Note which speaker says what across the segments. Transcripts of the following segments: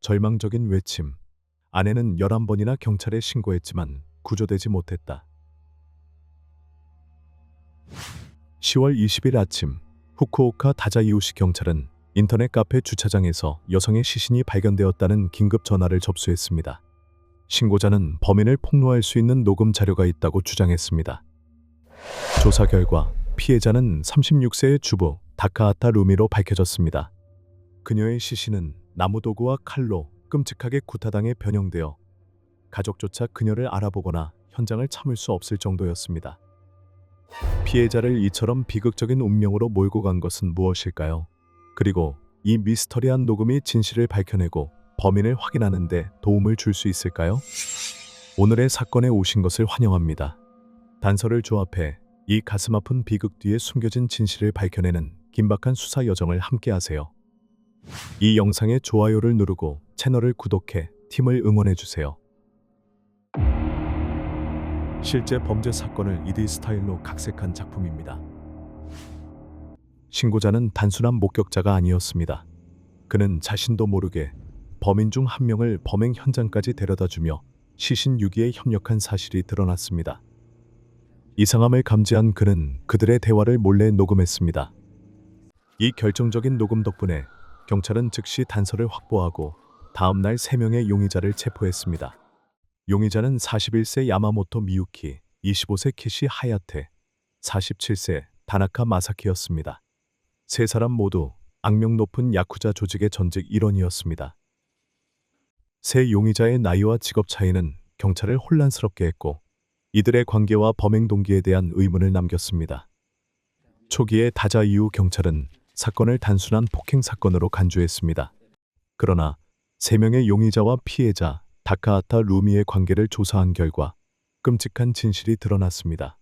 Speaker 1: 절망적인 외침. 아내는 11번이나 경찰에 신고했지만 구조되지 못했다. 10월 20일 아침, 후쿠오카 다자이오시 경찰은 인터넷 카페 주차장에서 여성의 시신이 발견되었다는 긴급 전화를 접수했습니다. 신고자는 범인을 폭로할 수 있는 녹음 자료가 있다고 주장했습니다. 조사 결과 피해자는 36세의 주부 다카하타 루미로 밝혀졌습니다. 그녀의 시신은 나무도구와 칼로 끔찍하게 구타당해 변형되어 가족조차 그녀를 알아보거나 현장을 참을 수 없을 정도였습니다. 피해자를 이처럼 비극적인 운명으로 몰고 간 것은 무엇일까요? 그리고 이 미스터리한 녹음이 진실을 밝혀내고 범인을 확인하는 데 도움을 줄 수 있을까요? 오늘의 사건에 오신 것을 환영합니다. 단서를 조합해 이 가슴 아픈 비극 뒤에 숨겨진 진실을 밝혀내는 긴박한 수사 여정을 함께하세요. 이 영상에 좋아요를 누르고 채널을 구독해 팀을 응원해주세요. 실제 범죄 사건을 2D 스타일로 각색한 작품입니다. 신고자는 단순한 목격자가 아니었습니다. 그는 자신도 모르게 범인 중 한 명을 범행 현장까지 데려다주며 시신 유기에 협력한 사실이 드러났습니다. 이상함을 감지한 그는 그들의 대화를 몰래 녹음했습니다. 이 결정적인 녹음 덕분에 경찰은 즉시 단서를 확보하고 다음 날 3명의 용의자를 체포했습니다. 용의자는 41세 야마모토 미유키, 25세 키시 하야테, 47세 다나카 마사키였습니다. 세 사람 모두 악명 높은 야쿠자 조직의 전직 일원이었습니다. 세 용의자의 나이와 직업 차이는 경찰을 혼란스럽게 했고 이들의 관계와 범행 동기에 대한 의문을 남겼습니다. 초기에 다자이유 경찰은 사건을 단순한 폭행 사건으로 간주했습니다. 그러나 3명의 용의자와 피해자 다카하타 루미의 관계를 조사한 결과 끔찍한 진실이 드러났습니다.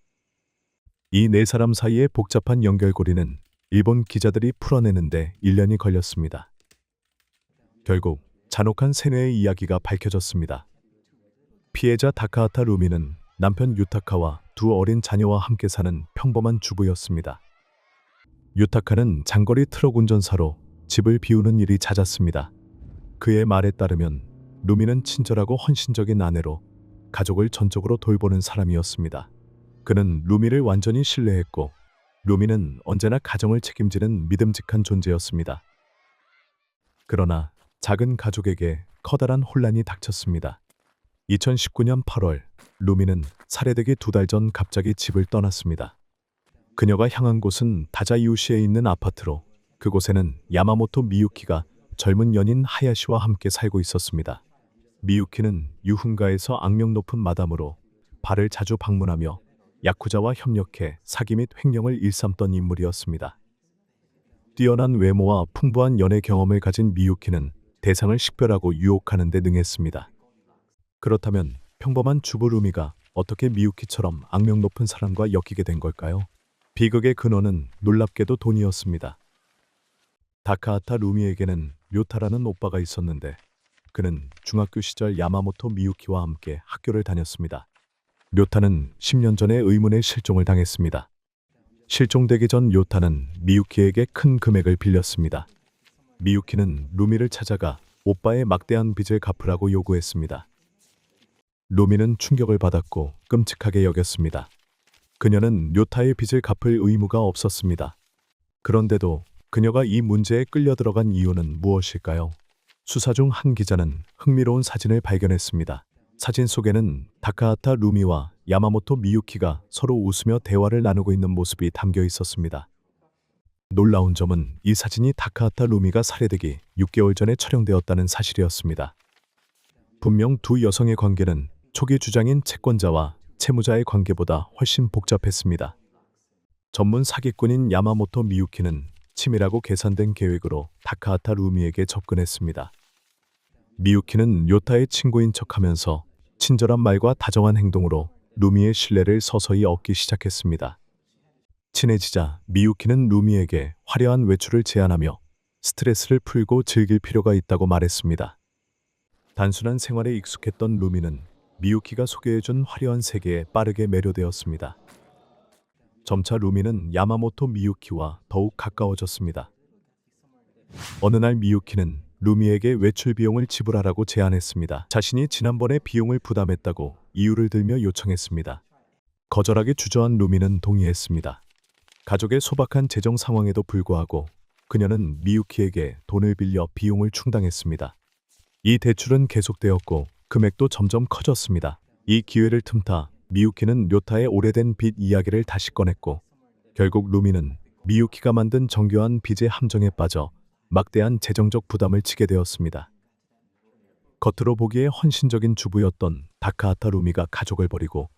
Speaker 1: 이 네 사람 사이의 복잡한 연결고리는 일본 기자들이 풀어내는데 1년이 걸렸습니다. 결국 잔혹한 세뇌의 이야기가 밝혀졌습니다. 피해자 다카하타 루미는 남편 유타카와 두 어린 자녀와 함께 사는 평범한 주부였습니다. 유타카는 장거리 트럭 운전사로 집을 비우는 일이 잦았습니다. 그의 말에 따르면 루미는 친절하고 헌신적인 아내로 가족을 전적으로 돌보는 사람이었습니다. 그는 루미를 완전히 신뢰했고 루미는 언제나 가정을 책임지는 믿음직한 존재였습니다. 그러나 작은 가족에게 커다란 혼란이 닥쳤습니다. 2019년 8월 루미는 살해되기 2달 전 갑자기 집을 떠났습니다. 그녀가 향한 곳은 다자이우시에 있는 아파트로 그곳에는 야마모토 미유키가 젊은 연인 하야시와 함께 살고 있었습니다. 미유키는 유흥가에서 악명 높은 마담으로 바를 자주 방문하며 야쿠자와 협력해 사기 및 횡령을 일삼던 인물이었습니다. 뛰어난 외모와 풍부한 연애 경험을 가진 미유키는 대상을 식별하고 유혹하는 데 능했습니다. 그렇다면 평범한 주부 루미가 어떻게 미유키처럼 악명 높은 사람과 엮이게 된 걸까요? 비극의 근원은 놀랍게도 돈이었습니다. 다카하타 루미에게는 료타라는 오빠가 있었는데 그는 중학교 시절 야마모토 미유키와 함께 학교를 다녔습니다. 료타는 10년 전에 의문의 실종을 당했습니다. 실종되기 전 료타는 미유키에게 큰 금액을 빌렸습니다. 미유키는 루미를 찾아가 오빠의 막대한 빚을 갚으라고 요구했습니다. 루미는 충격을 받았고 끔찍하게 여겼습니다. 그녀는 료타의 빚을 갚을 의무가 없었습니다. 그런데도 그녀가 이 문제에 끌려 들어간 이유는 무엇일까요? 수사 중 한 기자는 흥미로운 사진을 발견했습니다. 사진 속에는 다카하타 루미와 야마모토 미유키가 서로 웃으며 대화를 나누고 있는 모습이 담겨 있었습니다. 놀라운 점은 이 사진이 다카하타 루미가 살해되기 6개월 전에 촬영되었다는 사실이었습니다. 분명 두 여성의 관계는 초기 주장인 채권자와 채무자의 관계보다 훨씬 복잡했습니다. 전문 사기꾼인 야마모토 미유키는 치밀하고 계산된 계획으로 다카하타 루미에게 접근했습니다. 미유키는 료타의 친구인 척하면서 친절한 말과 다정한 행동으로 루미의 신뢰를 서서히 얻기 시작했습니다. 친해지자 미유키는 루미에게 화려한 외출을 제안하며 스트레스를 풀고 즐길 필요가 있다고 말했습니다. 단순한 생활에 익숙했던 루미는 미유키가 소개해준 화려한 세계에 빠르게 매료되었습니다. 점차 루미는 야마모토 미유키와 더욱 가까워졌습니다. 어느 날 미유키는 루미에게 외출 비용을 지불하라고 제안했습니다. 자신이 지난번에 비용을 부담했다고 이유를 들며 요청했습니다. 거절하기 주저한 루미는 동의했습니다. 가족의 소박한 재정 상황에도 불구하고 그녀는 미유키에게 돈을 빌려 비용을 충당했습니다. 이 대출은 계속되었고 금액도 점점 커졌습니다. 이 기회를 틈타 미유키는 료타의 오래된 빚 이야기를 다시 꺼냈고 결국 루미는 미유키가 만든 정교한 빚의 함정에 빠져 막대한 재정적 부담을 지게 되었습니다. 겉으로 보기에 헌신적인 주부였던 다카하타 루미가 가족을 버리고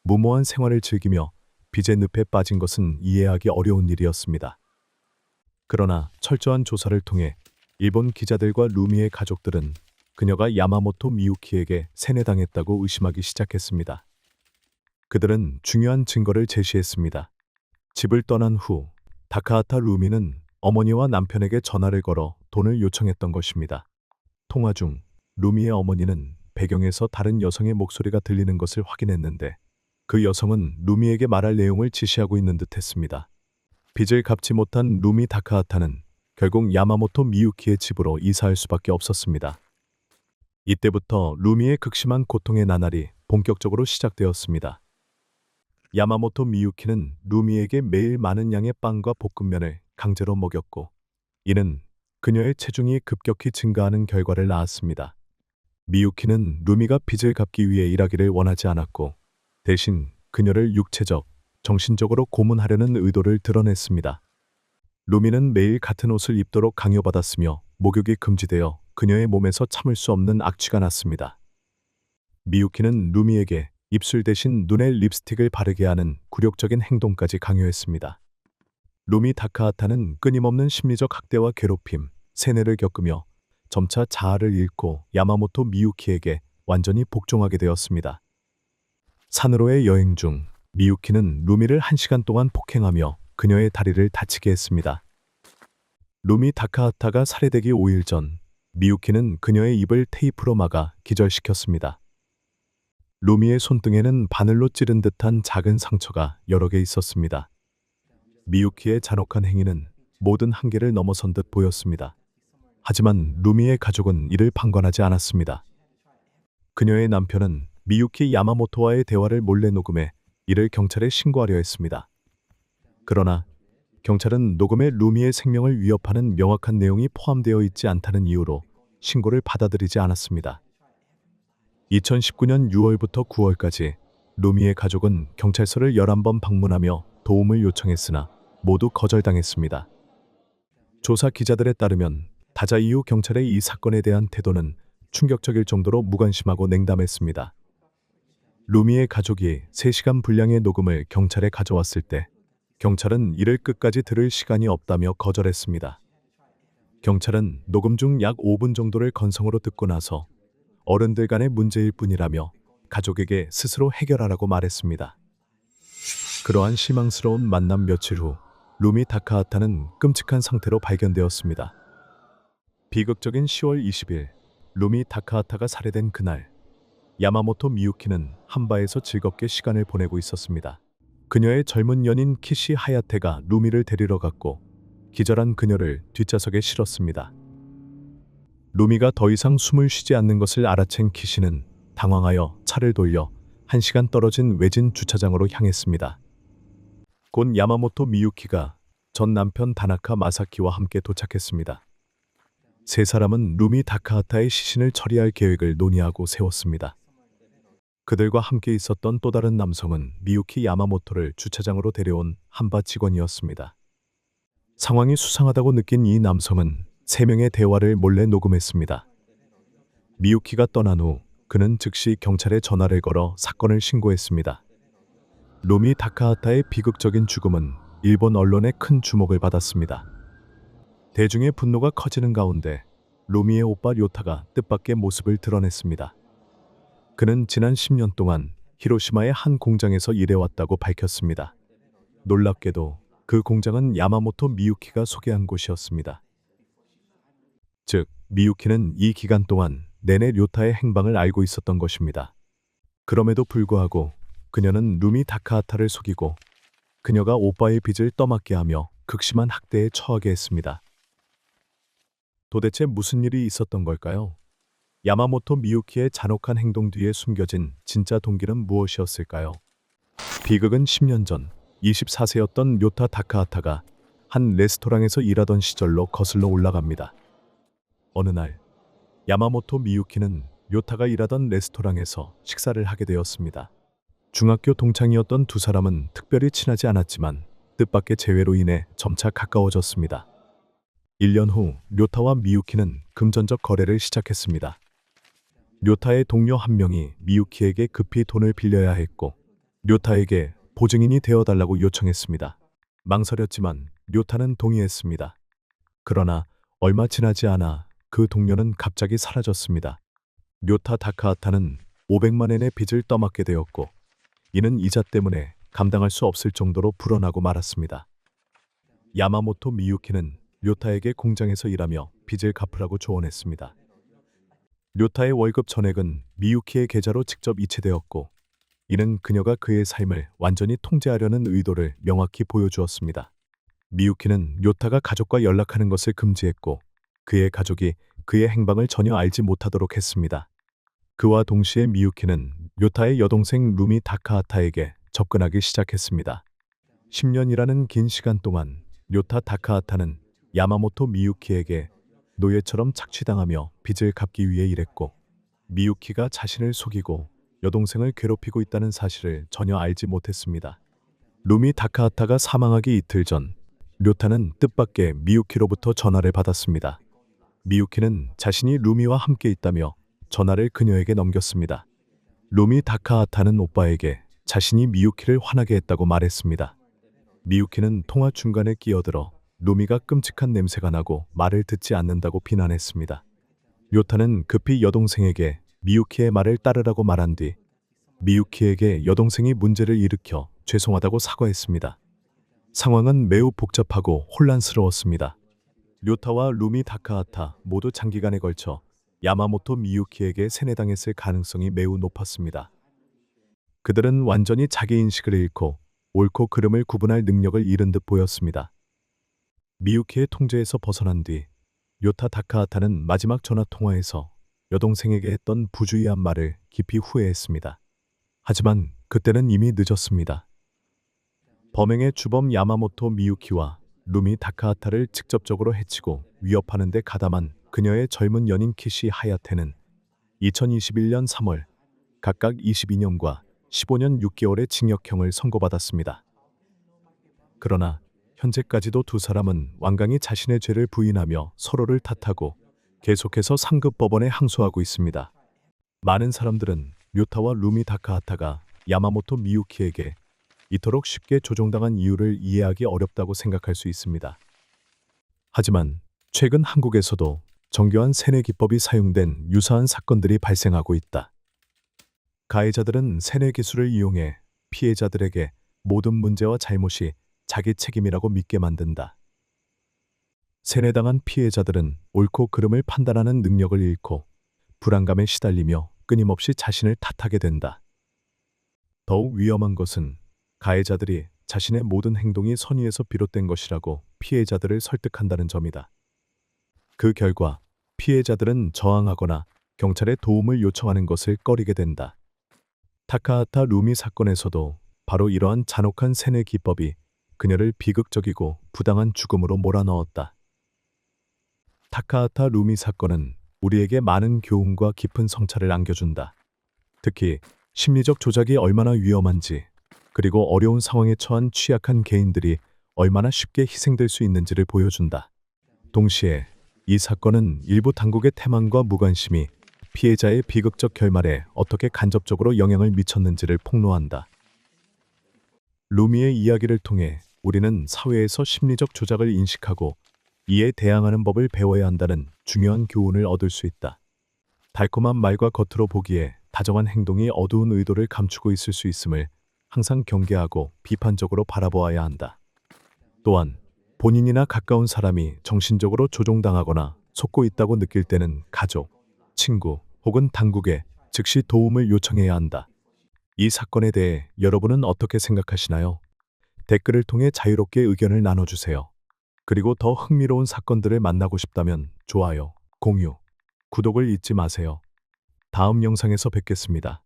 Speaker 1: 무모한 생활을 즐기며 빚의 늪에 빠진 것은 이해하기 어려운 일이었습니다. 그러나 철저한 조사를 통해 일본 기자들과 루미의 가족들은 그녀가 야마모토 미유키에게 세뇌당했다고 의심하기 시작했습니다. 그들은 중요한 증거를 제시했습니다. 집을 떠난 후 다카하타 루미는 어머니와 남편에게 전화를 걸어 돈을 요청했던 것입니다. 통화 중 루미의 어머니는 배경에서 다른 여성의 목소리가 들리는 것을 확인했는데 그 여성은 루미에게 말할 내용을 지시하고 있는 듯했습니다. 빚을 갚지 못한 루미 다카하타는 결국 야마모토 미유키의 집으로 이사할 수밖에 없었습니다. 이때부터 루미의 극심한 고통의 나날이 본격적으로 시작되었습니다. 야마모토 미유키는 루미에게 매일 많은 양의 빵과 볶음면을 강제로 먹였고 이는 그녀의 체중이 급격히 증가하는 결과를 낳았습니다. 미유키는 루미가 빚을 갚기 위해 일하기를 원하지 않았고 대신 그녀를 육체적, 정신적으로 고문하려는 의도를 드러냈습니다. 루미는 매일 같은 옷을 입도록 강요받았으며 목욕이 금지되어 그녀의 몸에서 참을 수 없는 악취가 났습니다. 미유키는 루미에게 입술 대신 눈에 립스틱을 바르게 하는 굴욕적인 행동까지 강요했습니다. 루미 다카하타는 끊임없는 심리적 학대와 괴롭힘, 세뇌를 겪으며 점차 자아를 잃고 야마모토 미유키에게 완전히 복종하게 되었습니다. 산으로의 여행 중 미유키는 루미를 1시간 동안 폭행하며 그녀의 다리를 다치게 했습니다. 루미 다카하타가 살해되기 5일 전 미유키는 그녀의 입을 테이프로 막아 기절시켰습니다. 루미의 손등에는 바늘로 찌른 듯한 작은 상처가 여러 개 있었습니다. 미유키의 잔혹한 행위는 모든 한계를 넘어선 듯 보였습니다. 하지만 루미의 가족은 이를 방관하지 않았습니다. 그녀의 남편은 미유키 야마모토와의 대화를 몰래 녹음해 이를 경찰에 신고하려 했습니다. 그러나 경찰은 녹음에 루미의 생명을 위협하는 명확한 내용이 포함되어 있지 않다는 이유로 신고를 받아들이지 않았습니다. 2019년 6월부터 9월까지 루미의 가족은 경찰서를 11번 방문하며 도움을 요청했으나 모두 거절당했습니다. 조사 기자들에 따르면 다자 이후 경찰의 이 사건에 대한 태도는 충격적일 정도로 무관심하고 냉담했습니다. 루미의 가족이 3시간 분량의 녹음을 경찰에 가져왔을 때 경찰은 이를 끝까지 들을 시간이 없다며 거절했습니다. 경찰은 녹음 중 약 5분 정도를 건성으로 듣고 나서 어른들 간의 문제일 뿐이라며 가족에게 스스로 해결하라고 말했습니다. 그러한 실망스러운 만남 며칠 후 루미 다카하타는 끔찍한 상태로 발견되었습니다. 비극적인 10월 20일 루미 다카하타가 살해된 그날 야마모토 미유키는 한바에서 즐겁게 시간을 보내고 있었습니다. 그녀의 젊은 연인 키시 하야테가 루미를 데리러 갔고 기절한 그녀를 뒷좌석에 실었습니다. 루미가 더 이상 숨을 쉬지 않는 것을 알아챈 키시는 당황하여 차를 돌려 1시간 떨어진 외진 주차장으로 향했습니다. 곧 야마모토 미유키가 전 남편 다나카 마사키와 함께 도착했습니다. 세 사람은 루미 다카하타의 시신을 처리할 계획을 논의하고 세웠습니다. 그들과 함께 있었던 또 다른 남성은 미유키 야마모토를 주차장으로 데려온 한바 직원이었습니다. 상황이 수상하다고 느낀 이 남성은 3명의 대화를 몰래 녹음했습니다. 미유키가 떠난 후 그는 즉시 경찰에 전화를 걸어 사건을 신고했습니다. 루미 다카하타의 비극적인 죽음은 일본 언론의 큰 주목을 받았습니다. 대중의 분노가 커지는 가운데 루미의 오빠 료타가 뜻밖의 모습을 드러냈습니다. 그는 지난 10년 동안 히로시마의 한 공장에서 일해왔다고 밝혔습니다. 놀랍게도 그 공장은 야마모토 미유키가 소개한 곳이었습니다. 즉, 미유키는 이 기간 동안 내내 료타의 행방을 알고 있었던 것입니다. 그럼에도 불구하고 그녀는 루미 다카하타를 속이고 그녀가 오빠의 빚을 떠맡게 하며 극심한 학대에 처하게 했습니다. 도대체 무슨 일이 있었던 걸까요? 야마모토 미유키의 잔혹한 행동 뒤에 숨겨진 진짜 동기는 무엇이었을까요? 비극은 10년 전 24세였던 료타 다카하타가 한 레스토랑에서 일하던 시절로 거슬러 올라갑니다. 어느 날 야마모토 미유키는 료타가 일하던 레스토랑에서 식사를 하게 되었습니다. 중학교 동창이었던 두 사람은 특별히 친하지 않았지만 뜻밖의 재회로 인해 점차 가까워졌습니다. 1년 후 료타와 미유키는 금전적 거래를 시작했습니다. 료타의 동료 한 명이 미유키에게 급히 돈을 빌려야 했고 료타에게 보증인이 되어달라고 요청했습니다. 망설였지만 료타는 동의했습니다. 그러나 얼마 지나지 않아 그 동료는 갑자기 사라졌습니다. 료타 다카하타는 500만 엔의 빚을 떠맡게 되었고 이는 이자 때문에 감당할 수 없을 정도로 불어나고 말았습니다. 야마모토 미유키는 료타에게 공장에서 일하며 빚을 갚으라고 조언했습니다. 료타의 월급 전액은 미유키의 계좌로 직접 이체되었고 이는 그녀가 그의 삶을 완전히 통제하려는 의도를 명확히 보여주었습니다. 미유키는 료타가 가족과 연락하는 것을 금지했고 그의 가족이 그의 행방을 전혀 알지 못하도록 했습니다. 그와 동시에 미유키는 료타의 여동생 루미 다카하타에게 접근하기 시작했습니다. 10년이라는 긴 시간 동안 료타 다카하타는 야마모토 미유키에게 노예처럼 착취당하며 빚을 갚기 위해 일했고 미유키가 자신을 속이고 여동생을 괴롭히고 있다는 사실을 전혀 알지 못했습니다. 루미 다카하타가 사망하기 이틀 전 료타는 뜻밖의 미유키로부터 전화를 받았습니다. 미유키는 자신이 루미와 함께 있다며 전화를 그녀에게 넘겼습니다. 루미 다카하타는 오빠에게 자신이 미유키를 화나게 했다고 말했습니다. 미유키는 통화 중간에 끼어들어 루미가 끔찍한 냄새가 나고 말을 듣지 않는다고 비난했습니다. 료타는 급히 여동생에게 미유키의 말을 따르라고 말한 뒤 미유키에게 여동생이 문제를 일으켜 죄송하다고 사과했습니다. 상황은 매우 복잡하고 혼란스러웠습니다. 료타와 루미 다카하타 모두 장기간에 걸쳐 야마모토 미유키에게 세뇌당했을 가능성이 매우 높았습니다. 그들은 완전히 자기인식을 잃고 옳고 그름을 구분할 능력을 잃은 듯 보였습니다. 미유키의 통제에서 벗어난 뒤 료타 다카하타는 마지막 전화 통화에서 여동생에게 했던 부주의한 말을 깊이 후회했습니다. 하지만 그때는 이미 늦었습니다. 범행의 주범 야마모토 미유키와 루미 다카하타를 직접적으로 해치고 위협하는 데 가담한 그녀의 젊은 연인 키시 하야테는 2021년 3월 각각 22년과 15년 6개월의 징역형을 선고받았습니다. 그러나 현재까지도 두 사람은 완강히 자신의 죄를 부인하며 서로를 탓하고 계속해서 상급 법원에 항소하고 있습니다. 많은 사람들은 료타와 루미 다카하타가 야마모토 미유키에게 이토록 쉽게 조종당한 이유를 이해하기 어렵다고 생각할 수 있습니다. 하지만 최근 한국에서도 정교한 세뇌 기법이 사용된 유사한 사건들이 발생하고 있다. 가해자들은 세뇌 기술을 이용해 피해자들에게 모든 문제와 잘못이 자기 책임이라고 믿게 만든다. 세뇌당한 피해자들은 옳고 그름을 판단하는 능력을 잃고 불안감에 시달리며 끊임없이 자신을 탓하게 된다. 더욱 위험한 것은 가해자들이 자신의 모든 행동이 선의에서 비롯된 것이라고 피해자들을 설득한다는 점이다. 그 결과 피해자들은 저항하거나 경찰에 도움을 요청하는 것을 꺼리게 된다. 다카하타 루미 사건에서도 바로 이러한 잔혹한 세뇌 기법이 그녀를 비극적이고 부당한 죽음으로 몰아넣었다. 다카하타 루미 사건은 우리에게 많은 교훈과 깊은 성찰을 안겨준다. 특히 심리적 조작이 얼마나 위험한지, 그리고 어려운 상황에 처한 취약한 개인들이 얼마나 쉽게 희생될 수 있는지를 보여준다. 동시에 이 사건은 일부 당국의 태만과 무관심이 피해자의 비극적 결말에 어떻게 간접적으로 영향을 미쳤는지를 폭로한다. 루미의 이야기를 통해 우리는 사회에서 심리적 조작을 인식하고 이에 대항하는 법을 배워야 한다는 중요한 교훈을 얻을 수 있다. 달콤한 말과 겉으로 보기에 다정한 행동이 어두운 의도를 감추고 있을 수 있음을 항상 경계하고 비판적으로 바라보아야 한다. 또한 본인이나 가까운 사람이 정신적으로 조종당하거나 속고 있다고 느낄 때는 가족, 친구 혹은 당국에 즉시 도움을 요청해야 한다. 이 사건에 대해 여러분은 어떻게 생각하시나요? 댓글을 통해 자유롭게 의견을 나눠주세요. 그리고 더 흥미로운 사건들을 만나고 싶다면 좋아요, 공유, 구독을 잊지 마세요. 다음 영상에서 뵙겠습니다.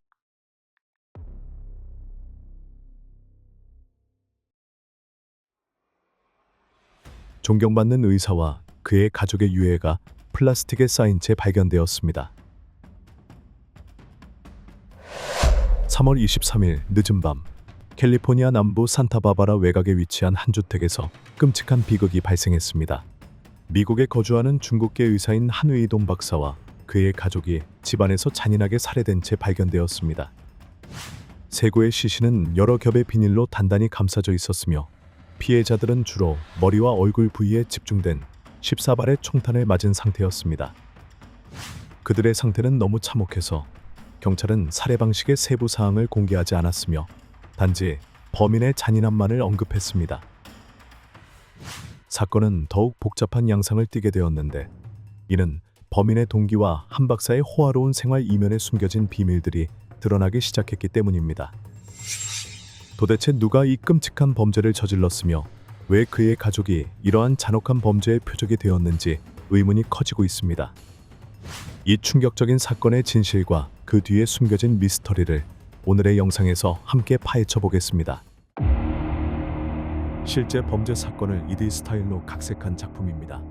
Speaker 1: 존경받는 의사와 그의 가족의 유해가 플라스틱에 쌓인 채 발견되었습니다. 3월 23일 늦은 밤, 캘리포니아 남부 산타바바라 외곽에 위치한 한 주택에서 끔찍한 비극이 발생했습니다. 미국에 거주하는 중국계 의사인 한웨이동 박사와 그의 가족이 집안에서 잔인하게 살해된 채 발견되었습니다. 세구의 시신은 여러 겹의 비닐로 단단히 감싸져 있었으며 피해자들은 주로 머리와 얼굴 부위에 집중된 14발의 총탄을 맞은 상태였습니다. 그들의 상태는 너무 참혹해서 경찰은 살해 방식의 세부 사항을 공개하지 않았으며 단지 범인의 잔인함만을 언급했습니다. 사건은 더욱 복잡한 양상을 띠게 되었는데 이는 범인의 동기와 한 박사의 호화로운 생활 이면에 숨겨진 비밀들이 드러나기 시작했기 때문입니다. 도대체 누가 이 끔찍한 범죄를 저질렀으며 왜 그의 가족이 이러한 잔혹한 범죄의 표적이 되었는지 의문이 커지고 있습니다. 이 충격적인 사건의 진실과 그 뒤에 숨겨진 미스터리를 오늘의 영상에서 함께 파헤쳐 보겠습니다. 실제 범죄 사건을 2D 스타일로 각색한 작품입니다.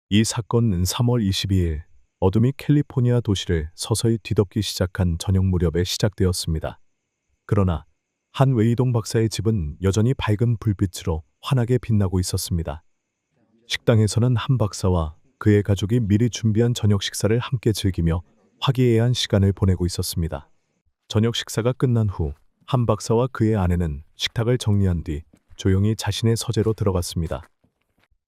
Speaker 1: 이 사건은 3월 22일 어둠이 캘리포니아 도시를 서서히 뒤덮기 시작한 저녁 무렵에 시작되었습니다. 그러나 한 웨이동 박사의 집은 여전히 밝은 불빛으로 환하게 빛나고 있었습니다. 식당에서는 한 박사와 그의 가족이 미리 준비한 저녁 식사를 함께 즐기며 화기애애한 시간을 보내고 있었습니다. 저녁 식사가 끝난 후 한 박사와 그의 아내는 식탁을 정리한 뒤 조용히 자신의 서재로 들어갔습니다.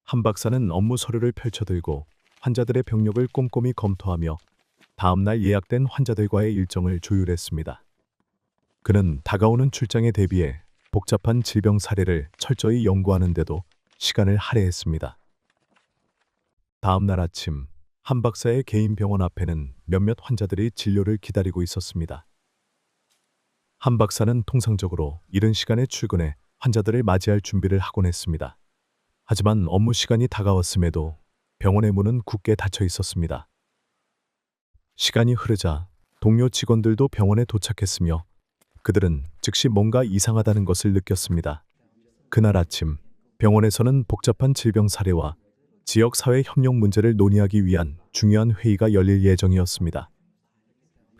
Speaker 1: 한 박사는 업무 서류를 펼쳐들고 환자들의 병력을 꼼꼼히 검토하며 다음날 예약된 환자들과의 일정을 조율했습니다. 그는 다가오는 출장에 대비해 복잡한 질병 사례를 철저히 연구하는데도 시간을 할애했습니다. 다음 날 아침, 한 박사의 개인 병원 앞에는 몇몇 환자들이 진료를 기다리고 있었습니다. 한 박사는 통상적으로 이른 시간에 출근해 환자들을 맞이할 준비를 하곤 했습니다. 하지만 업무 시간이 다가왔음에도 병원의 문은 굳게 닫혀 있었습니다. 시간이 흐르자 동료 직원들도 병원에 도착했으며 그들은 즉시 뭔가 이상하다는 것을 느꼈습니다. 그날 아침, 병원에서는 복잡한 질병 사례와 지역 사회 협력 문제를 논의하기 위한 중요한 회의가 열릴 예정이었습니다.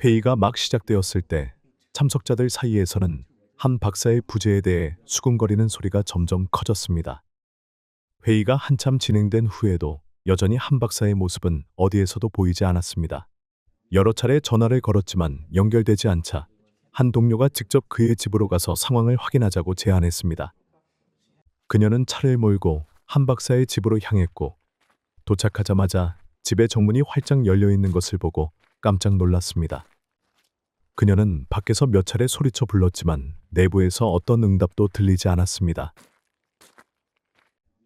Speaker 1: 회의가 막 시작되었을 때 참석자들 사이에서는 한 박사의 부재에 대해 수군거리는 소리가 점점 커졌습니다. 회의가 한참 진행된 후에도 여전히 한 박사의 모습은 어디에서도 보이지 않았습니다. 여러 차례 전화를 걸었지만 연결되지 않자 한 동료가 직접 그의 집으로 가서 상황을 확인하자고 제안했습니다. 그녀는 차를 몰고 한 박사의 집으로 향했고 도착하자마자 집의 정문이 활짝 열려 있는 것을 보고 깜짝 놀랐습니다. 그녀는 밖에서 몇 차례 소리쳐 불렀지만 내부에서 어떤 응답도 들리지 않았습니다.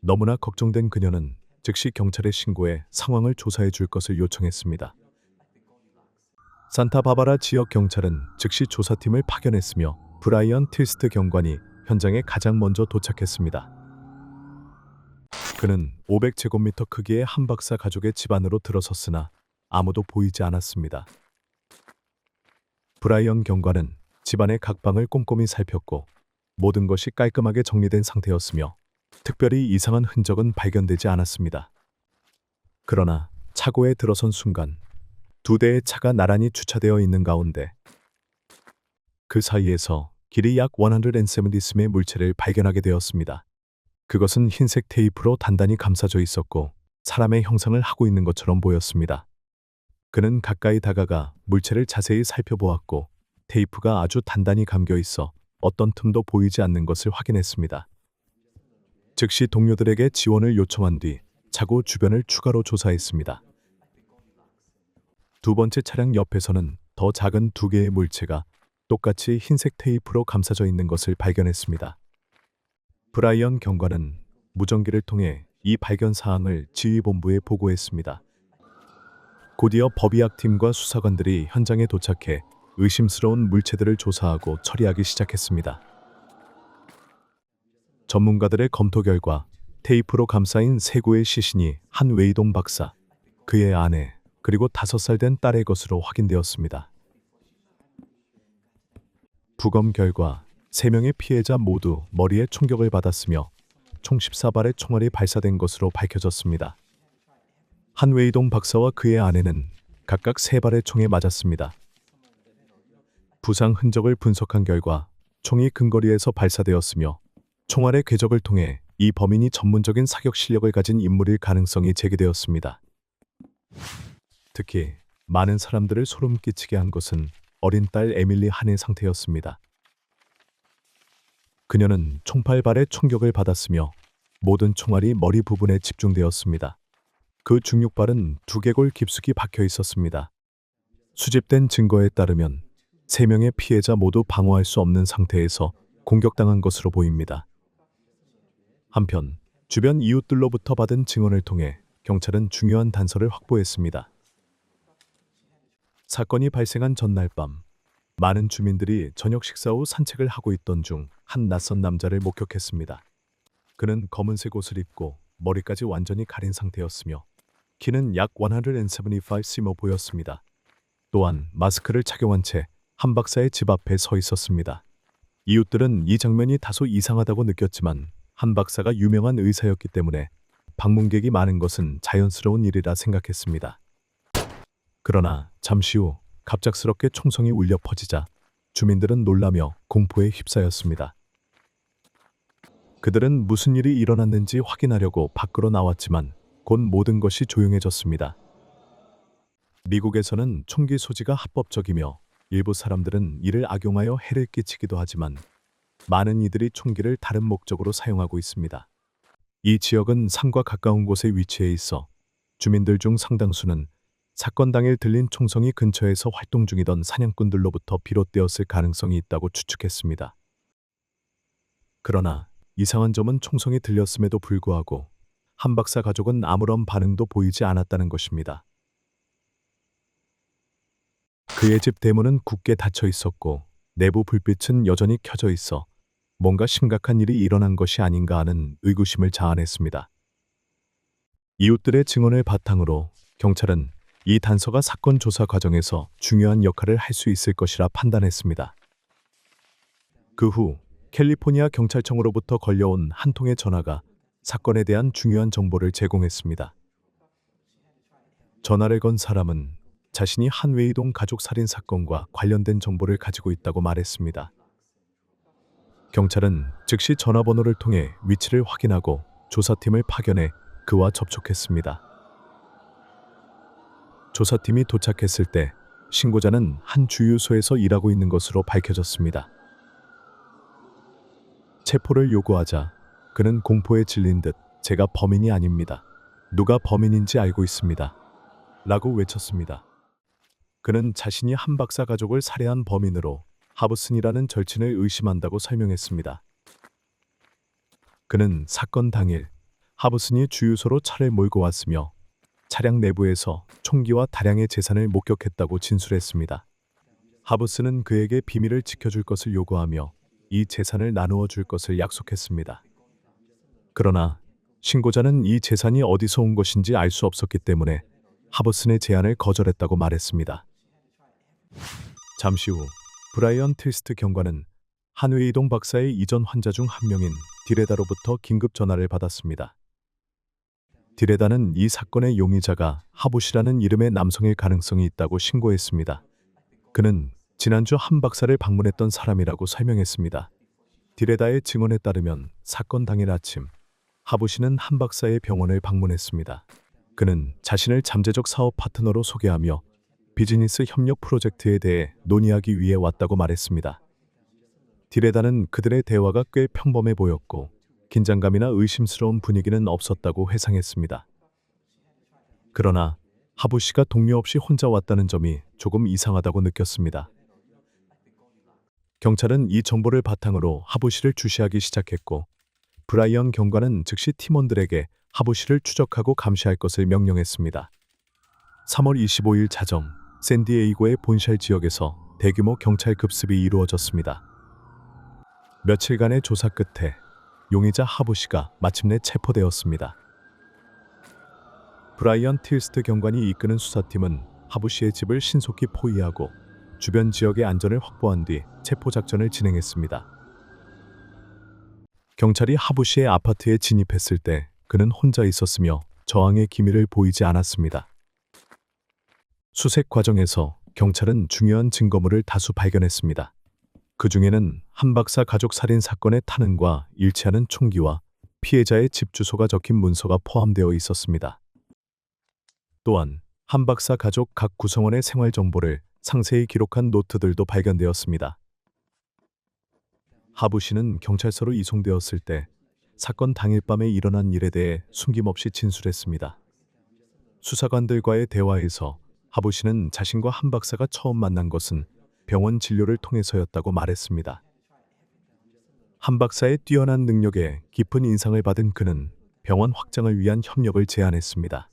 Speaker 1: 너무나 걱정된 그녀는 즉시 경찰에 신고해 상황을 조사해 줄 것을 요청했습니다. 산타바바라 지역 경찰은 즉시 조사팀을 파견했으며 브라이언 틸스트 경관이 현장에 가장 먼저 도착했습니다. 그는 500제곱미터 크기의 한 박사 가족의 집 안으로 들어섰으나 아무도 보이지 않았습니다. 브라이언 경관은 집안의 각 방을 꼼꼼히 살폈고 모든 것이 깔끔하게 정리된 상태였으며 특별히 이상한 흔적은 발견되지 않았습니다. 그러나 차고에 들어선 순간 2대의 차가 나란히 주차되어 있는 가운데 그 사이에서 길이 약 170cm의 물체를 발견하게 되었습니다. 그것은 흰색 테이프로 단단히 감싸져 있었고 사람의 형상을 하고 있는 것처럼 보였습니다. 그는 가까이 다가가 물체를 자세히 살펴보았고 테이프가 아주 단단히 감겨 있어 어떤 틈도 보이지 않는 것을 확인했습니다. 즉시 동료들에게 지원을 요청한 뒤 차고 주변을 추가로 조사했습니다. 두 번째 차량 옆에서는 더 작은 2개의 물체가 똑같이 흰색 테이프로 감싸져 있는 것을 발견했습니다. 브라이언 경관은 무전기를 통해 이 발견 사항을 지휘본부에 보고했습니다. 곧이어 법의학팀과 수사관들이 현장에 도착해 의심스러운 물체들을 조사하고 처리하기 시작했습니다. 전문가들의 검토 결과 테이프로 감싸인 세 구의 시신이 한 웨이동 박사, 그의 아내, 그리고 5살 된 딸의 것으로 확인되었습니다. 부검 결과 3명의 피해자 모두 머리에 총격을 받았으며 총 14발의 총알이 발사된 것으로 밝혀졌습니다. 한 웨이동 박사와 그의 아내는 각각 3발의 총에 맞았습니다. 부상 흔적을 분석한 결과 총이 근거리에서 발사되었으며 총알의 궤적을 통해 이 범인이 전문적인 사격 실력을 가진 인물일 가능성이 제기되었습니다. 특히 많은 사람들을 소름 끼치게 한 것은 어린 딸 에밀리 한의 상태였습니다. 그녀는 총 8발의 총격을 받았으며 모든 총알이 머리 부분에 집중되었습니다. 그 중육발은 두개골 깊숙이 박혀 있었습니다. 수집된 증거에 따르면 3명의 피해자 모두 방어할 수 없는 상태에서 공격당한 것으로 보입니다. 한편 주변 이웃들로부터 받은 증언을 통해 경찰은 중요한 단서를 확보했습니다. 사건이 발생한 전날 밤, 많은 주민들이 저녁 식사 후 산책을 하고 있던 중 한 낯선 남자를 목격했습니다. 그는 검은색 옷을 입고 머리까지 완전히 가린 상태였으며 키는 약 175cm 보였습니다. 또한 마스크를 착용한 채 한 박사의 집 앞에 서 있었습니다. 이웃들은 이 장면이 다소 이상하다고 느꼈지만 한 박사가 유명한 의사였기 때문에 방문객이 많은 것은 자연스러운 일이라 생각했습니다. 그러나 잠시 후 갑작스럽게 총성이 울려 퍼지자 주민들은 놀라며 공포에 휩싸였습니다. 그들은 무슨 일이 일어났는지 확인하려고 밖으로 나왔지만 곧 모든 것이 조용해졌습니다. 미국에서는 총기 소지가 합법적이며 일부 사람들은 이를 악용하여 해를 끼치기도 하지만 많은 이들이 총기를 다른 목적으로 사용하고 있습니다. 이 지역은 산과 가까운 곳에 위치해 있어 주민들 중 상당수는 사건 당일 들린 총성이 근처에서 활동 중이던 사냥꾼들로부터 비롯되었을 가능성이 있다고 추측했습니다. 그러나 이상한 점은 총성이 들렸음에도 불구하고 한 박사 가족은 아무런 반응도 보이지 않았다는 것입니다. 그의 집 대문은 굳게 닫혀 있었고 내부 불빛은 여전히 켜져 있어 뭔가 심각한 일이 일어난 것이 아닌가 하는 의구심을 자아냈습니다. 이웃들의 증언을 바탕으로 경찰은 이 단서가 사건 조사 과정에서 중요한 역할을 할 수 있을 것이라 판단했습니다. 그 후 캘리포니아 경찰청으로부터 걸려온 한 통의 전화가 사건에 대한 중요한 정보를 제공했습니다. 전화를 건 사람은 자신이 한 웨이동 가족 살인 사건과 관련된 정보를 가지고 있다고 말했습니다. 경찰은 즉시 전화번호를 통해 위치를 확인하고 조사팀을 파견해 그와 접촉했습니다. 조사팀이 도착했을 때 신고자는 한 주유소에서 일하고 있는 것으로 밝혀졌습니다. 체포를 요구하자 그는 공포에 질린 듯 제가 범인이 아닙니다. 누가 범인인지 알고 있습니다. 라고 외쳤습니다. 그는 자신이 한 박사 가족을 살해한 범인으로 하브슨이라는 절친을 의심한다고 설명했습니다. 그는 사건 당일 하브슨이 주유소로 차를 몰고 왔으며 차량 내부에서 총기와 다량의 재산을 목격했다고 진술했습니다. 하브슨은 그에게 비밀을 지켜줄 것을 요구하며 이 재산을 나누어 줄 것을 약속했습니다. 그러나 신고자는 이 재산이 어디서 온 것인지 알 수 없었기 때문에 하브슨의 제안을 거절했다고 말했습니다. 잠시 후 브라이언 틸스트 경관은 한 웨이동 박사의 이전 환자 중 한 명인 디레다로부터 긴급 전화를 받았습니다. 디레다는 이 사건의 용의자가 하부시라는 이름의 남성일 가능성이 있다고 신고했습니다. 그는 지난주 한 박사를 방문했던 사람이라고 설명했습니다. 디레다의 증언에 따르면 사건 당일 아침 하부시는 한 박사의 병원을 방문했습니다. 그는 자신을 잠재적 사업 파트너로 소개하며 비즈니스 협력 프로젝트에 대해 논의하기 위해 왔다고 말했습니다. 디레다는 그들의 대화가 꽤 평범해 보였고 긴장감이나 의심스러운 분위기는 없었다고 회상했습니다. 그러나 하부시가 동료 없이 혼자 왔다는 점이 조금 이상하다고 느꼈습니다. 경찰은 이 정보를 바탕으로 하부시를 주시하기 시작했고 브라이언 경관은 즉시 팀원들에게 하부시를 추적하고 감시할 것을 명령했습니다. 3월 25일 자정 샌디에이고의 본샬 지역에서 대규모 경찰 급습이 이루어졌습니다. 며칠간의 조사 끝에 용의자 하부 씨가 마침내 체포되었습니다. 브라이언 틸스트 경관이 이끄는 수사팀은 하부 씨의 집을 신속히 포위하고 주변 지역의 안전을 확보한 뒤 체포 작전을 진행했습니다. 경찰이 하부 씨의 아파트에 진입했을 때 그는 혼자 있었으며 저항의 기미를 보이지 않았습니다. 수색 과정에서 경찰은 중요한 증거물을 다수 발견했습니다. 그 중에는 한 박사 가족 살인 사건의 탄흔과 일치하는 총기와 피해자의 집 주소가 적힌 문서가 포함되어 있었습니다. 또한 한 박사 가족 각 구성원의 생활 정보를 상세히 기록한 노트들도 발견되었습니다. 하부 씨는 경찰서로 이송되었을 때 사건 당일 밤에 일어난 일에 대해 숨김없이 진술했습니다. 수사관들과의 대화에서 하부 씨는 자신과 한 박사가 처음 만난 것은 병원 진료를 통해서였다고 말했습니다. 한 박사의 뛰어난 능력에 깊은 인상을 받은 그는 병원 확장을 위한 협력을 제안했습니다.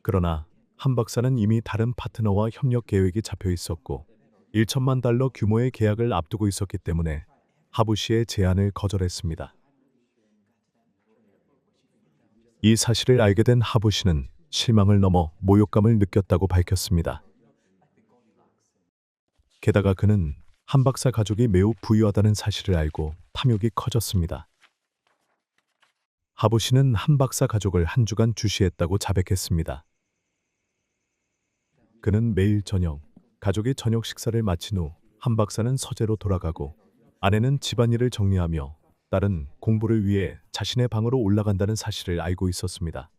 Speaker 1: 그러나 한 박사는 이미 다른 파트너와 협력 계획이 잡혀 있었고 1천만 달러 규모의 계약을 앞두고 있었기 때문에 하부 씨의 제안을 거절했습니다. 이 사실을 알게 된 하부 씨는 실망을 넘어 모욕감을 느꼈다고 밝혔습니다. 게다가 그는 한 박사 가족이 매우 부유하다는 사실을 알고 탐욕이 커졌습니다. 하부 씨는 한 박사 가족을 한 주간 주시했다고 자백했습니다. 그는 매일 저녁, 가족이 저녁 식사를 마친 후 한 박사는 서재로 돌아가고 아내는 집안일을 정리하며 딸은 공부를 위해 자신의 방으로 올라간다는 사실을 알고 있었습니다.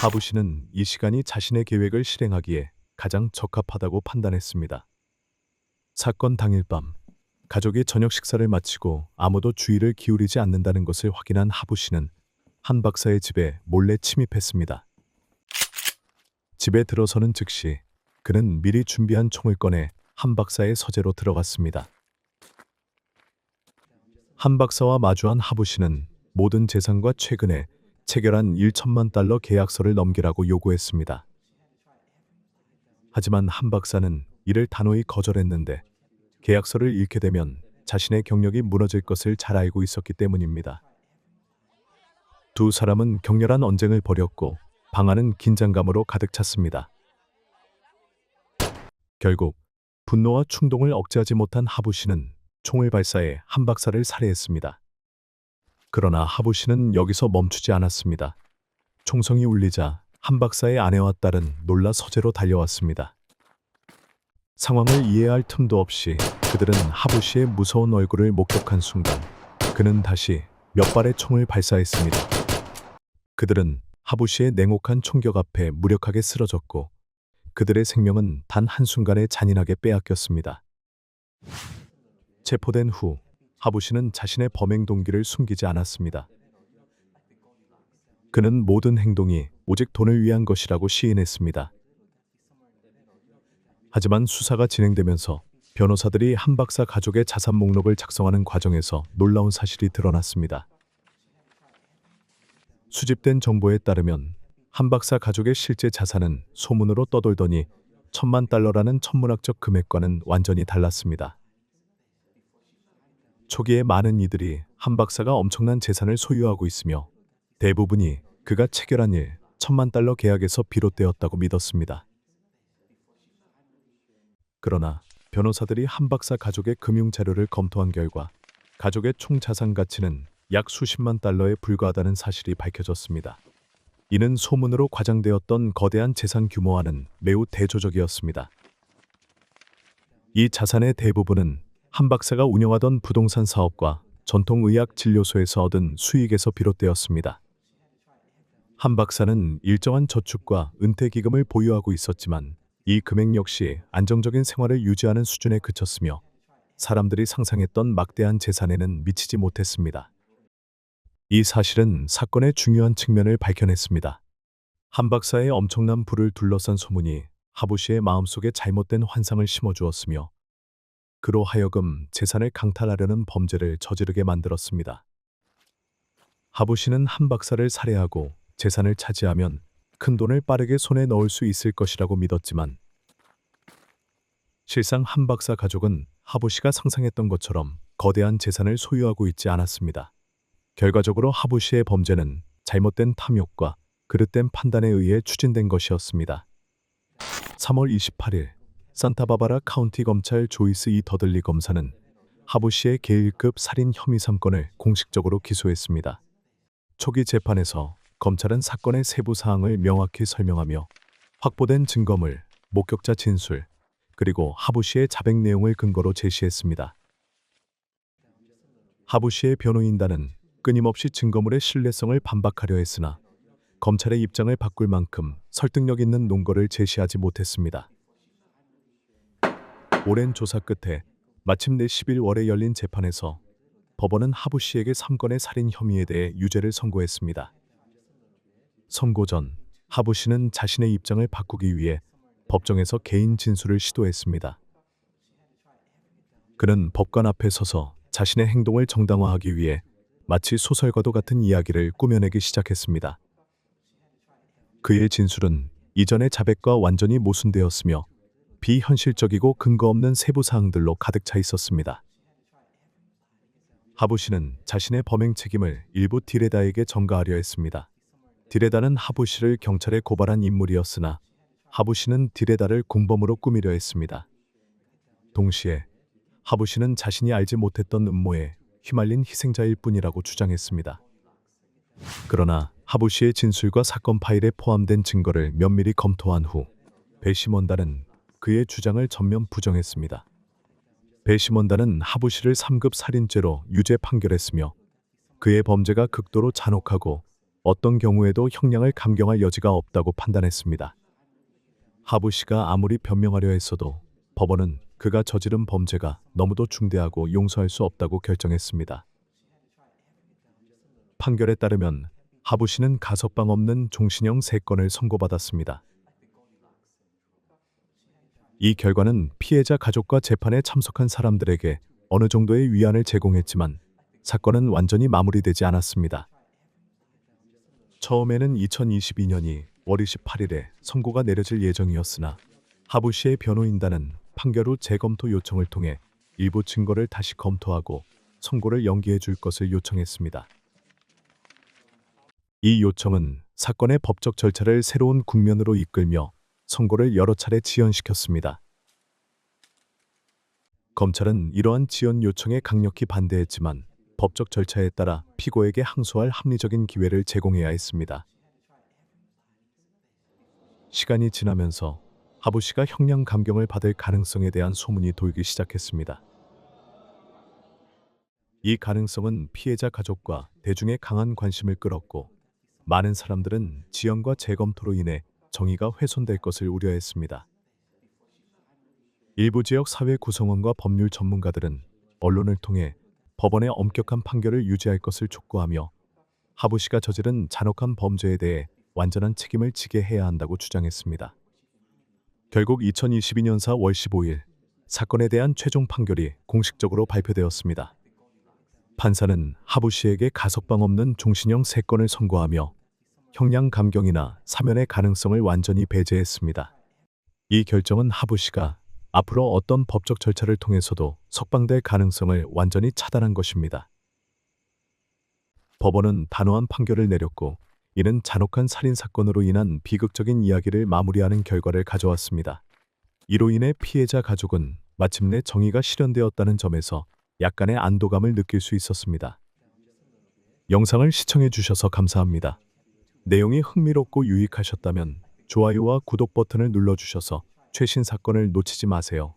Speaker 1: 하부 씨는 이 시간이 자신의 계획을 실행하기에 가장 적합하다고 판단했습니다. 사건 당일 밤, 가족이 저녁 식사를 마치고 아무도 주의를 기울이지 않는다는 것을 확인한 하부 씨는 한 박사의 집에 몰래 침입했습니다. 집에 들어서는 즉시 그는 미리 준비한 총을 꺼내 한 박사의 서재로 들어갔습니다. 한 박사와 마주한 하부 씨는 모든 재산과 최근에 체결한 1천만 달러 계약서를 넘기라고 요구했습니다. 하지만 한 박사는 이를 단호히 거절했는데 계약서를 잃게 되면 자신의 경력이 무너질 것을 잘 알고 있었기 때문입니다. 두 사람은 격렬한 언쟁을 벌였고 방안은 긴장감으로 가득 찼습니다. 결국 분노와 충동을 억제하지 못한 하부 씨는 총을 발사해 한 박사를 살해했습니다. 그러나 하부 씨는 여기서 멈추지 않았습니다. 총성이 울리자 한 박사의 아내와 딸은 놀라 서재로 달려왔습니다. 상황을 이해할 틈도 없이 그들은 하부 씨의 무서운 얼굴을 목격한 순간 그는 다시 몇 발의 총을 발사했습니다. 그들은 하부 씨의 냉혹한 총격 앞에 무력하게 쓰러졌고 그들의 생명은 단 한순간에 잔인하게 빼앗겼습니다. 체포된 후 하부 씨는 자신의 범행 동기를 숨기지 않았습니다. 그는 모든 행동이 오직 돈을 위한 것이라고 시인했습니다. 하지만 수사가 진행되면서 변호사들이 한 박사 가족의 자산 목록을 작성하는 과정에서 놀라운 사실이 드러났습니다. 수집된 정보에 따르면 한 박사 가족의 실제 자산은 소문으로 떠돌더니 1천만 달러라는 천문학적 금액과는 완전히 달랐습니다. 초기에 많은 이들이 한 박사가 엄청난 재산을 소유하고 있으며 대부분이 그가 체결한 1천만 달러 계약에서 비롯되었다고 믿었습니다. 그러나 변호사들이 한 박사 가족의 금융 자료를 검토한 결과 가족의 총 자산 가치는 약 수십만 달러에 불과하다는 사실이 밝혀졌습니다. 이는 소문으로 과장되었던 거대한 재산 규모와는 매우 대조적이었습니다. 이 자산의 대부분은 한 박사가 운영하던 부동산 사업과 전통의학 진료소에서 얻은 수익에서 비롯되었습니다. 한 박사는 일정한 저축과 은퇴기금을 보유하고 있었지만 이 금액 역시 안정적인 생활을 유지하는 수준에 그쳤으며 사람들이 상상했던 막대한 재산에는 미치지 못했습니다. 이 사실은 사건의 중요한 측면을 밝혀냈습니다. 한 박사의 엄청난 부를 둘러싼 소문이 하부 씨의 마음속에 잘못된 환상을 심어주었으며 그로 하여금 재산을 강탈하려는 범죄를 저지르게 만들었습니다. 하부 씨는 한 박사를 살해하고 재산을 차지하면 큰 돈을 빠르게 손에 넣을 수 있을 것이라고 믿었지만 실상 한 박사 가족은 하부 씨가 상상했던 것처럼 거대한 재산을 소유하고 있지 않았습니다. 결과적으로 하부 씨의 범죄는 잘못된 탐욕과 그릇된 판단에 의해 추진된 것이었습니다. 3월 28일 산타바바라 카운티 검찰 조이스 이 더들리 검사는 하부 씨의 계1급 살인 혐의 3건을 공식적으로 기소했습니다. 초기 재판에서 검찰은 사건의 세부 사항을 명확히 설명하며 확보된 증거물, 목격자 진술, 그리고 하부 씨의 자백 내용을 근거로 제시했습니다. 하부 씨의 변호인단은 끊임없이 증거물의 신뢰성을 반박하려 했으나 검찰의 입장을 바꿀 만큼 설득력 있는 논거를 제시하지 못했습니다. 오랜 조사 끝에 마침내 11월에 열린 재판에서 법원은 하부 씨에게 3건의 살인 혐의에 대해 유죄를 선고했습니다. 선고 전 하부 씨는 자신의 입장을 바꾸기 위해 법정에서 개인 진술을 시도했습니다. 그는 법관 앞에 서서 자신의 행동을 정당화하기 위해 마치 소설과도 같은 이야기를 꾸며내기 시작했습니다. 그의 진술은 이전의 자백과 완전히 모순되었으며 비현실적이고 근거 없는 세부 사항들로 가득 차 있었습니다. 하부 씨는 자신의 범행 책임을 일부 디레다에게 전가하려 했습니다. 디레다는 하부 씨를 경찰에 고발한 인물이었으나 하부 씨는 디레다를 공범으로 꾸미려 했습니다. 동시에 하부 씨는 자신이 알지 못했던 음모에 휘말린 희생자일 뿐이라고 주장했습니다. 그러나 하부 씨의 진술과 사건 파일에 포함된 증거를 면밀히 검토한 후 배심원단은 그의 주장을 전면 부정했습니다. 배심원단은 하부 씨를 3급 살인죄로 유죄 판결했으며 그의 범죄가 극도로 잔혹하고 어떤 경우에도 형량을 감경할 여지가 없다고 판단했습니다. 하부 씨가 아무리 변명하려 했어도 법원은 그가 저지른 범죄가 너무도 중대하고 용서할 수 없다고 결정했습니다. 판결에 따르면 하부 씨는 가석방 없는 종신형 3건을 선고받았습니다. 이 결과는 피해자 가족과 재판에 참석한 사람들에게 어느 정도의 위안을 제공했지만 사건은 완전히 마무리되지 않았습니다. 처음에는 2022년이 월 28일에 선고가 내려질 예정이었으나 하부 씨의 변호인단은 판결 후 재검토 요청을 통해 일부 증거를 다시 검토하고 선고를 연기해 줄 것을 요청했습니다. 이 요청은 사건의 법적 절차를 새로운 국면으로 이끌며 선고를 여러 차례 지연시켰습니다. 검찰은 이러한 지연 요청에 강력히 반대했지만 법적 절차에 따라 피고에게 항소할 합리적인 기회를 제공해야 했습니다. 시간이 지나면서 하부 씨가 형량 감경을 받을 가능성에 대한 소문이 돌기 시작했습니다. 이 가능성은 피해자 가족과 대중의 강한 관심을 끌었고 많은 사람들은 지연과 재검토로 인해 정의가 훼손될 것을 우려했습니다. 일부 지역 사회 구성원과 법률 전문가들은 언론을 통해 법원의 엄격한 판결을 유지할 것을 촉구하며 하부 씨가 저지른 잔혹한 범죄에 대해 완전한 책임을 지게 해야 한다고 주장했습니다. 결국 2022년 4월 15일 사건에 대한 최종 판결이 공식적으로 발표되었습니다. 판사는 하부 씨에게 가석방 없는 종신형 3건을 선고하며 형량 감경이나 사면의 가능성을 완전히 배제했습니다. 이 결정은 하부 씨가 앞으로 어떤 법적 절차를 통해서도 석방될 가능성을 완전히 차단한 것입니다. 법원은 단호한 판결을 내렸고 이는 잔혹한 살인 사건으로 인한 비극적인 이야기를 마무리하는 결과를 가져왔습니다. 이로 인해 피해자 가족은 마침내 정의가 실현되었다는 점에서 약간의 안도감을 느낄 수 있었습니다. 영상을 시청해 주셔서 감사합니다. 내용이 흥미롭고 유익하셨다면 좋아요와 구독 버튼을 눌러주셔서 최신 사건을 놓치지 마세요.